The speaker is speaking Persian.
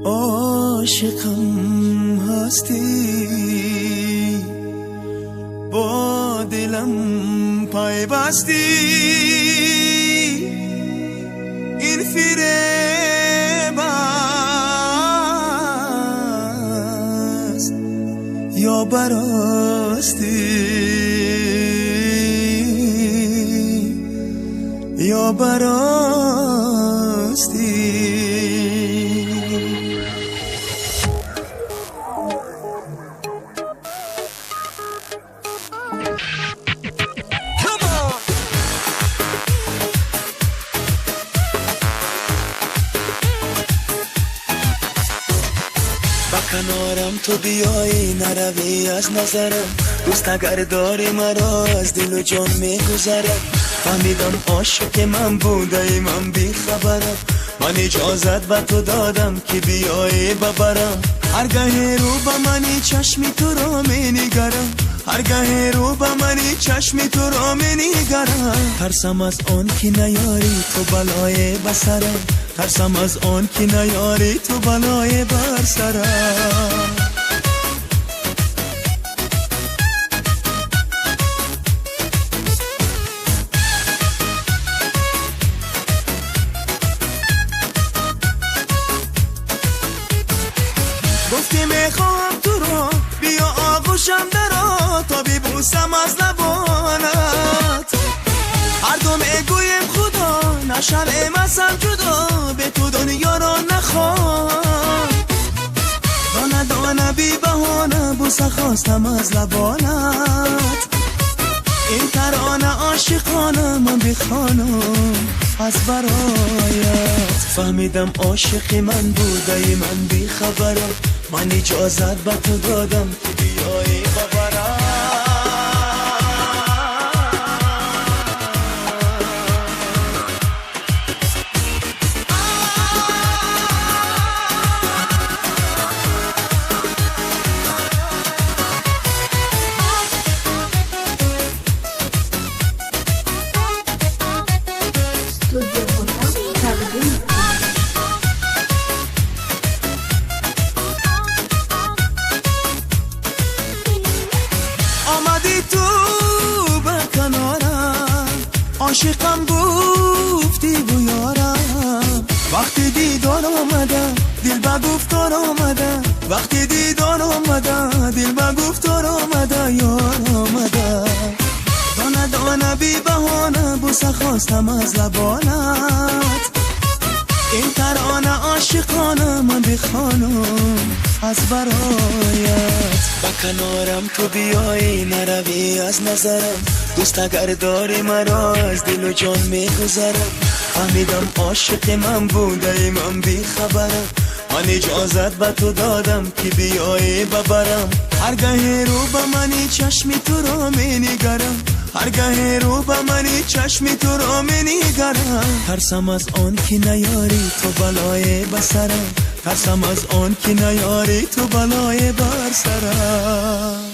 عاشقم هستی، با دلم پیوستی، این فریب است یا براستی، یا براستی. با کنارم تو بیایی نروی از نظرم، دوست اگر داری مرا از دل و جان میگذرم. فهمیدم عاشق من بوده من بی خبرم، من اجازت به تو دادم که بیایی ببرم. هرگاه رو به منی چشمی تو را می نگرم، هرگاه رو به منی چشمی تو را می نگرم. ترسم از آن که نیاری تو بلای بسرم، ترسم از آن که نیاری تو بلای بر سرم. گفتی میخوام تو رو بیا آغوشم درا، تا ببوسم از لبانت. هر دو میگویم خدا نشرم ازم جدا، به تو دنیا را نخوام. دانه دانه بی بهانه بوسه خواستم از لبانت. این ترانه عاشقانه من بخوانم از برایت. فهمیدم عاشق من بوده من بی خبرم، من اجازت به تو دادم که بیایی ببرم. آمدی تو به کنارم، عاشقم گفتی بیارم. وقتی دیدار آمده دل به گفتار آمده، وقتی دیدار آمده دل به گفتار آمده، یار آمده. دانه دانه بی بهانه بوسه خواستم از لبانت. این ترانه عاشقانه من بخوانم از برایت. با کنارم تو بیایی نروی از نظرم، دوست اگر داری مرا از دل و جان میگذرم. فهمیدم عاشق من بوده من بی خبرم، من اجازت به تو دادم که بیایی ببرم. هرگاه رو به منی چشمی تو را می نگرم، هرگاه رو به منی چشمی تو را می نگرم. ترسم از آن که نیاری تو بلای بسرم، ترسم از آن که نیاری تو بلای بر سرم.